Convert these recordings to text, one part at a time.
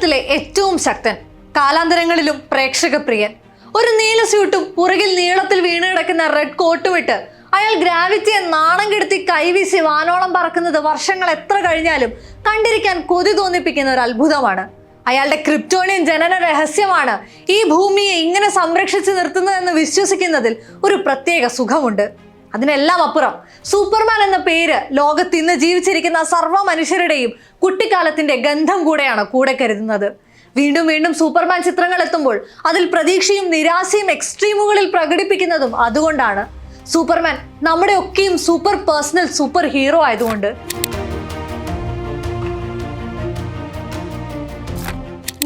യൂണിവേഴ്സിലെ ഏറ്റവും ശക്തൻ, കാലാന്തരങ്ങളിലും പ്രേക്ഷകപ്രിയൻ. ഒരു നീല സ്യൂട്ടും പുറകിൽ നീളത്തിൽ വീണ് കിടക്കുന്ന റെഡ് കോട്ടും ഇട്ട് അയാൾ ഗ്രാവിറ്റിയെ നാണം കെടുത്തി കൈവീശി വാനോളം പറക്കുന്നത് വർഷങ്ങൾ എത്ര കഴിഞ്ഞാലും കണ്ടിരിക്കാൻ കൊതി തോന്നിപ്പിക്കുന്ന ഒരു അത്ഭുതമാണ്. അയാളുടെ ക്രിപ്റ്റോണിയൻ ജനന രഹസ്യമാണ് ഈ ഭൂമിയെ ഇങ്ങനെ സംരക്ഷിച്ചു നിർത്തുന്നതെന്ന് വിശ്വസിക്കുന്നതിൽ ഒരു പ്രത്യേക സുഖമുണ്ട്. അതിനെല്ലാം അപ്പുറം സൂപ്പർമാൻ എന്ന പേര് ലോകത്ത് ഇന്ന് ജീവിച്ചിരിക്കുന്ന സർവ്വ മനുഷ്യരുടെയും കുട്ടിക്കാലത്തിന്റെ ഗന്ധം കൂടെയാണ് കൂടെ കരുതുന്നത്. വീണ്ടും വീണ്ടും സൂപ്പർമാൻ ചിത്രങ്ങൾ എത്തുമ്പോൾ അതിൽ പ്രതീക്ഷയും നിരാശയും എക്സ്ട്രീമുകളിൽ പ്രകടിപ്പിക്കുന്നതും അതുകൊണ്ടാണ്. സൂപ്പർമാൻ നമ്മുടെ ഒക്കെയും സൂപ്പർ പേഴ്സണൽ സൂപ്പർ ഹീറോ ആയതുകൊണ്ട്.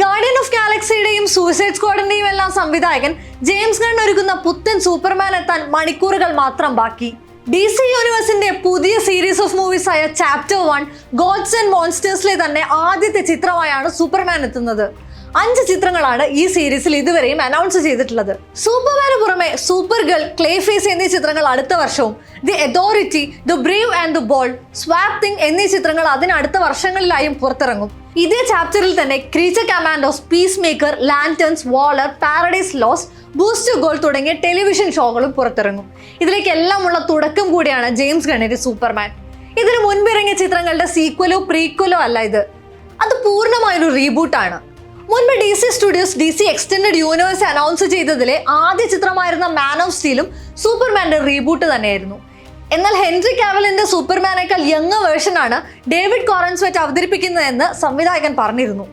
ഗാർഡിയൻ ഓഫ് ഗാലക്സിയുടെയും സൂസൈഡ് സ്ക്വാഡിന്റെയും എല്ലാം സംവിധായകൻ ജെയിംസ് ഗൺ ഒരുക്കുന്ന പുത്തൻ സൂപ്പർമാൻ എത്താൻ മണിക്കൂറുകൾ മാത്രം ബാക്കി. DC യൂണിവേഴ്സിന്റെ പുതിയ സീരീസ് ഓഫ് മൂവീസ് ആയ ചാപ്റ്റർ 1 ഗോഡ്സ് ആൻഡ് മോൺസ്റ്റേഴ്സിലെ തന്നെ ആദ്യത്തെ ചിത്രമായാണ് സൂപ്പർമാൻ എത്തുന്നത്. 5 ചിത്രങ്ങളാണ് ഈ സീരീസിൽ ഇതുവരെയും അനൗൺസ് ചെയ്തിട്ടുള്ളത്. സൂപ്പർമാന് പുറമെ സൂപ്പർ ഗേൾ, ക്ലേഫേസ് എന്നീ ചിത്രങ്ങൾ അടുത്ത വർഷവും, the authority, the brave and the bold, swamp thing എന്നീ ചിത്രങ്ങൾ അതിനടുത്ത വർഷങ്ങളിലായും പുറത്തിറങ്ങും. ഇതേ ചാപ്റ്ററിൽ തന്നെ creature commandos, peacemaker, lanterns, Waller, paradise lost, booster gold തുടങ്ങിയ ടെലിവിഷൻ ഷോകളും പുറത്തിറങ്ങും. ഇതിലേക്കെല്ലാമുള്ള തുടക്കം കൂടിയാണ് ജെയിംസ് ഗണ്ണിന്റെ സൂപ്പർമാൻ. ഇതിനു മുൻപിറങ്ങിയ ചിത്രങ്ങളുടെ സീക്വലോ പ്രീക്വലോ അല്ല ഇത്. അത് പൂർണ്ണമായൊരു റീബൂട്ടാണ്. മുൻപ് DC studios DC extended universe announce ചെയ്തതിലെ ആദ്യ ചിത്രമായിരുന്ന മാൻ ഓഫ് സ്റ്റീലും സൂപ്പർമാന്റെ റീബൂട്ട് തന്നെയായിരുന്നു. എന്നാൽ ഹെൻറി കാവലിന്റെ സൂപ്പർമാനേക്കാൾ യങ് വേർഷനാണ് ഡേവിഡ് കോറൻസ്വെറ്റ് അവതരിപ്പിക്കുന്നതെന്ന് സംവിധായകൻ പറഞ്ഞിരുന്നു.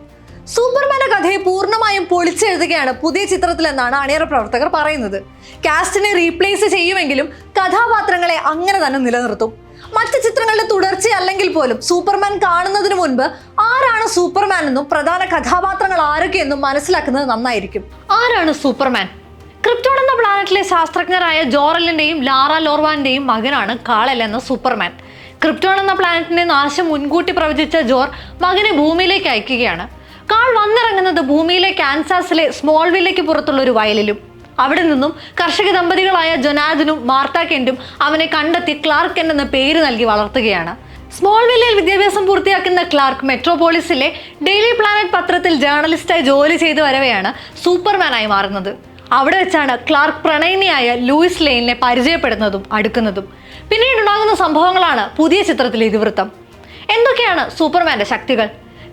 സൂപ്പർമാന്റെ കഥയെ പൂർണ്ണമായും പൊളിച്ചെഴുതുകയാണ് പുതിയ ചിത്രത്തിലെന്നാണ് അണിയറ പ്രവർത്തകർ പറയുന്നത്. കാസ്റ്റിനെ റീപ്ലേസ് ചെയ്യുമെങ്കിലും കഥാപാത്രങ്ങളെ അങ്ങനെ തന്നെ നിലനിർത്തും. മറ്റ് ചിത്രങ്ങളുടെ തുടർച്ചയല്ലെങ്കിൽ പോലും സൂപ്പർമാൻ കാണുന്നതിന് മുൻപ് ആരാണ് സൂപ്പർമാൻ എന്നും പ്രധാന കഥാപാത്രങ്ങൾ ആരൊക്കെയെന്നും മനസ്സിലാക്കുന്നത് നന്നായിരിക്കും. ആരാണ് സൂപ്പർമാൻ? ക്രിപ്റ്റോൺ എന്ന പ്ലാനറ്റിലെ ശാസ്ത്രജ്ഞരായ ജോറലിന്റെയും ലാറ ലോർവാന്റെയും മകനാണ് കാൾ-എൽ എന്ന സൂപ്പർമാൻ. ക്രിപ്റ്റോൺ എന്ന പ്ലാനറ്റിന്റെ നാശം മുൻകൂട്ടി പ്രവചിച്ച ജോർ മകനെ ഭൂമിയിലേക്ക് അയക്കുകയാണ്. കാൾ വന്നിറങ്ങുന്നത് ഭൂമിയിലെ കാൻസാസിലെ സ്മോൾവില്ലേക്ക് പുറത്തുള്ള ഒരു വയലിലും. അവിടെ നിന്നും കർഷക ദമ്പതികളായ ജൊനാഥനും മാർത്ത കെന്റും അവനെ കണ്ടെത്തി ക്ലാർക്ക് കെന്റ് എന്ന പേര് നൽകി വളർത്തുകയാണ്. സ്മോൾവില്ലിൽ വിദ്യാഭ്യാസം പൂർത്തിയാക്കുന്ന ക്ലാർക്ക് മെട്രോപോളിസിലെ ഡെയിലി പ്ലാനറ്റ് പത്രത്തിൽ ജേർണലിസ്റ്റായി ജോലി ചെയ്തു വരവെയാണ് സൂപ്പർമാനായി മാറുന്നത്. അവിടെ വെച്ചാണ് ക്ലാർക്ക് പ്രണയിനിയായ ലൂയിസ് ലെയിനിനെ പരിചയപ്പെടുന്നതും അടുക്കുന്നതും. പിന്നീടുണ്ടാകുന്ന സംഭവങ്ങളാണ് പുതിയ ചിത്രത്തിലെ ഇതിവൃത്തം. എന്തൊക്കെയാണ് സൂപ്പർമാന്റെ ശക്തികൾ?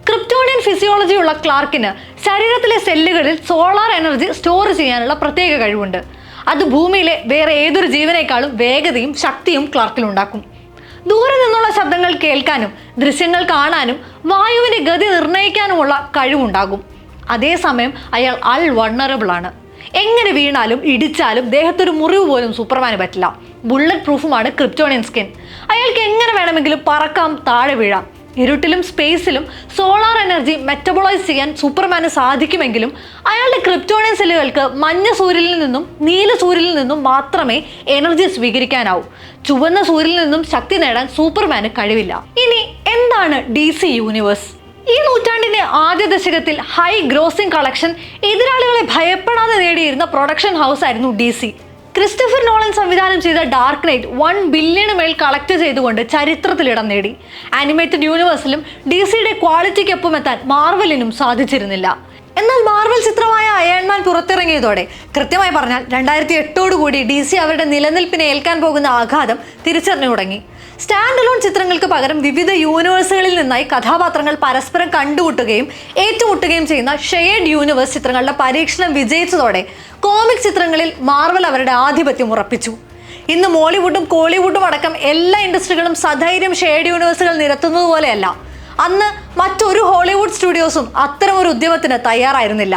ക്രിപ്റ്റോണിയൻ ഫിസിയോളജി ഉള്ള ക്ലാർക്കിന് ശരീരത്തിലെ സെല്ലുകളിൽ സോളാർ എനർജി സ്റ്റോർ ചെയ്യാനുള്ള പ്രത്യേക കഴിവുണ്ട്. അത് ഭൂമിയിലെ വേറെ ഏതൊരു ജീവനേക്കാളും വേഗതയും ശക്തിയും ക്ലാർക്കിലുണ്ടാക്കും. ദൂരെ നിന്നുള്ള ശബ്ദങ്ങൾ കേൾക്കാനും ദൃശ്യങ്ങൾ കാണാനും വായുവിന്റെ ഗതി നിർണ്ണയിക്കാനുമുള്ള കഴിവുണ്ടാകും. അതേസമയം അയാൾ വൾണറബിൾ ആണ്. എങ്ങനെ വീണാലും ഇടിച്ചാലും ദേഹത്തൊരു മുറിവ് പോലും സൂപ്പർമാന് പറ്റില്ല. ബുള്ളറ്റ് പ്രൂഫുമാണ് ക്രിപ്റ്റോണിയൻ സ്കിൻ. അയാൾക്ക് എങ്ങനെ വേണമെങ്കിലും പറക്കാം, താഴെ വീഴാം. ഇരുട്ടിലും സ്പേസിലും സോളാർ എനർജി മെറ്റബോളൈസ് ചെയ്യാൻ സൂപ്പർമാന് സാധിക്കുമെങ്കിലും അയാളുടെ ക്രിപ്റ്റോണിയൻ സെല്ലുകൾക്ക് മഞ്ഞ സൂര്യനിൽ നിന്നും നീല സൂര്യനിൽ നിന്നും മാത്രമേ എനർജി സ്വീകരിക്കാനാവൂ. ചുവന്ന സൂര്യനിൽ നിന്നും ശക്തി നേടാൻ സൂപ്പർമാന് കഴിവില്ല. ഇനി എന്താണ് DC യൂണിവേഴ്സ്? ഈ നൂറ്റാണ്ടിന്റെ ആദ്യ ദശകത്തിൽ ഹൈ ഗ്രോസിംഗ് കളക്ഷൻ എതിരാളികളെ ഭയപ്പെടാതെ നേടിയിരുന്ന പ്രൊഡക്ഷൻ ഹൗസ് ആയിരുന്നു DC. ക്രിസ്റ്റഫർ നോളൻ സംവിധാനം ചെയ്ത ഡാർക്ക് നൈറ്റ് 1 ബില്യണ് മേൽ കളക്ട് ചെയ്തുകൊണ്ട് ചരിത്രത്തിൽ ഇടം നേടി. ആനിമേറ്റഡ് യൂണിവേഴ്സിലും DCയുടെ ക്വാളിറ്റിക്കൊപ്പം എത്താൻ മാർവലിനും സാധിച്ചിരുന്നില്ല. എന്നാൽ മാർവൽ ചിത്രമായ അയൺമാൻ പുറത്തിറങ്ങിയതോടെ, കൃത്യമായി പറഞ്ഞാൽ 2008 DC അവരുടെ നിലനിൽപ്പിനെ ഏൽക്കാൻ പോകുന്ന ആഘാതം തിരിച്ചറിഞ്ഞു തുടങ്ങി. സ്റ്റാൻഡ് അലോൺ ചിത്രങ്ങൾക്ക് പകരം വിവിധ യൂണിവേഴ്സുകളിൽ നിന്നായി കഥാപാത്രങ്ങൾ പരസ്പരം കണ്ടുമുട്ടുകയും ഏറ്റുമുട്ടുകയും ചെയ്യുന്ന ഷെയർഡ് യൂണിവേഴ്സ് ചിത്രങ്ങളുടെ പരീക്ഷണം വിജയിച്ചതോടെ കോമിക് ചിത്രങ്ങളിൽ മാർവൽ അവരുടെ ആധിപത്യം ഉറപ്പിച്ചു. ഇന്ന് മോളിവുഡും കോളിവുഡും അടക്കം എല്ലാ ഇൻഡസ്ട്രികളും സധൈര്യം ഷെയർഡ് യൂണിവേഴ്സുകൾ നിരത്തുന്നത് പോലെയല്ല. അന്ന് മറ്റൊരു ഹോളിവുഡ് സ്റ്റുഡിയോസും അത്തരമൊരു ഉദ്യമത്തിന് തയ്യാറായിരുന്നില്ല.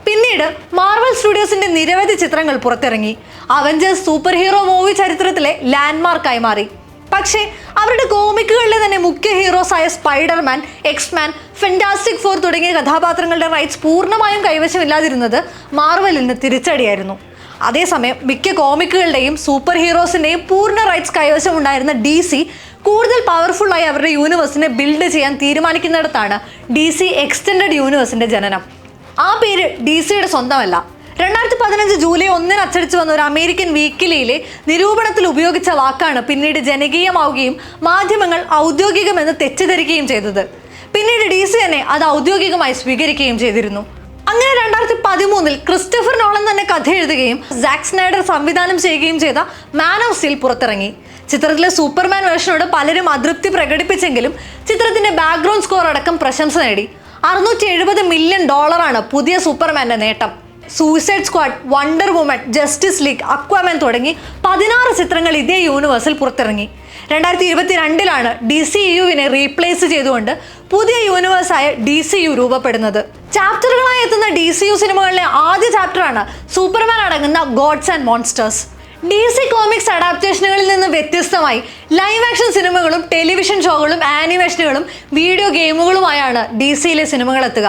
പിന്നീട് മാർവൽ സ്റ്റുഡിയോസിന്റെ നിരവധി ചിത്രങ്ങൾ പുറത്തിറങ്ങി. അവഞ്ചേഴ്സ് സൂപ്പർ ഹീറോ മൂവി ചരിത്രത്തിലെ ലാൻഡ്മാർക്കായി മാറി. പക്ഷേ അവരുടെ കോമിക്കുകളിലെ തന്നെ മുഖ്യ ഹീറോസായ സ്പൈഡർമാൻ, എക്സ്മാൻ, ഫെന്റാസ്റ്റിക് ഫോർ തുടങ്ങിയ കഥാപാത്രങ്ങളുടെ റൈറ്റ്സ് പൂർണ്ണമായും കൈവശമില്ലാതിരുന്നത് മാർവലിന് തിരിച്ചടിയായിരുന്നു. അതേസമയം മിക്ക കോമിക്കുകളുടെയും സൂപ്പർ ഹീറോസിന്റെയും പൂർണ്ണ റൈറ്റ്സ് കൈവശമുണ്ടായിരുന്ന DC കൂടുതൽ പവർഫുള്ളായി അവരുടെ യൂണിവേഴ്സിനെ ബിൽഡ് ചെയ്യാൻ തീരുമാനിക്കുന്നിടത്താണ് DC എക്സ്റ്റൻഡഡ് യൂണിവേഴ്സിന്റെ ജനനം. ആ പേര് DCയുടെ സ്വന്തമല്ല. 2015 ജൂലൈ 1 അച്ചടിച്ചു വന്ന ഒരു അമേരിക്കൻ വീക്കിലിയിലെ നിരൂപണത്തിൽ ഉപയോഗിച്ച വാക്കാണ് പിന്നീട് ജനകീയമാവുകയും മാധ്യമങ്ങൾ ഔദ്യോഗികമെന്ന് തെറ്റിദ്ധരിക്കുകയും ചെയ്തത്. പിന്നീട് DC തന്നെ അത് ഔദ്യോഗികമായി സ്വീകരിക്കുകയും ചെയ്തിരുന്നു. അങ്ങനെ 2013 ക്രിസ്റ്റഫർ നോളൻ തന്നെ കഥ എഴുതുകയും സാക്ക് സ്നൈഡർ സംവിധാനം ചെയ്യുകയും ചെയ്ത മാൻ ഓഫ് സ്റ്റീൽ പുറത്തിറങ്ങി. ചിത്രത്തിലെ സൂപ്പർമാൻ വേർഷനോട് പലരും അതൃപ്തി പ്രകടിപ്പിച്ചെങ്കിലും ചിത്രത്തിന്റെ ബാക്ക്ഗ്രൗണ്ട് സ്കോർ അടക്കം പ്രശംസ നേടി. $670 മില്യൺ പുതിയ സൂപ്പർമാന്റെ നേട്ടം. Suicide squad, wonder woman, justice league, Aquaman തുടങ്ങി 16 ചിത്രങ്ങൾ ഇതേ യൂണിവേഴ്സിൽ പുറത്തിറങ്ങി. 2022 DCEUവിനെ റീപ്ലേസ് ചെയ്തുകൊണ്ട് പുതിയ യൂണിവേഴ്സായ DCU രൂപപ്പെടുന്നത്. ചാപ്റ്ററുകളായി എത്തുന്ന DCU സിനിമകളിലെ ആദ്യ ചാപ്റ്ററാണ് സൂപ്പർമാൻ അടങ്ങുന്ന gods and monsters. DC comics അഡാപ്റ്റേഷനുകളിൽ നിന്ന് വ്യത്യസ്തമായി ലൈവ് ആക്ഷൻ സിനിമകളും ടെലിവിഷൻ ഷോകളും ആനിമേഷനുകളും വീഡിയോ ഗെയിമുകളുമായാണ് DCയിലെ സിനിമകൾ എത്തുക.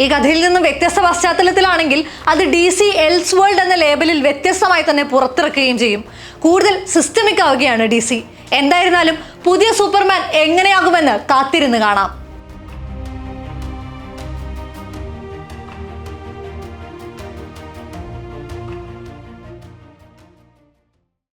ഈ കഥയിൽ നിന്നും വ്യത്യസ്ത പശ്ചാത്തലത്തിലാണെങ്കിൽ അത് DC എൽസ് വേൾഡ് എന്ന ലേബലിൽ വ്യത്യസ്തമായി തന്നെ പുറത്തിറക്കുകയും ചെയ്യും. കൂടുതൽ സിസ്റ്റമിക് ആവുകയാണ് DC. എന്തായിരുന്നാലും പുതിയ സൂപ്പർമാൻ എങ്ങനെയാകുമെന്ന് കാത്തിരുന്ന് കാണാം.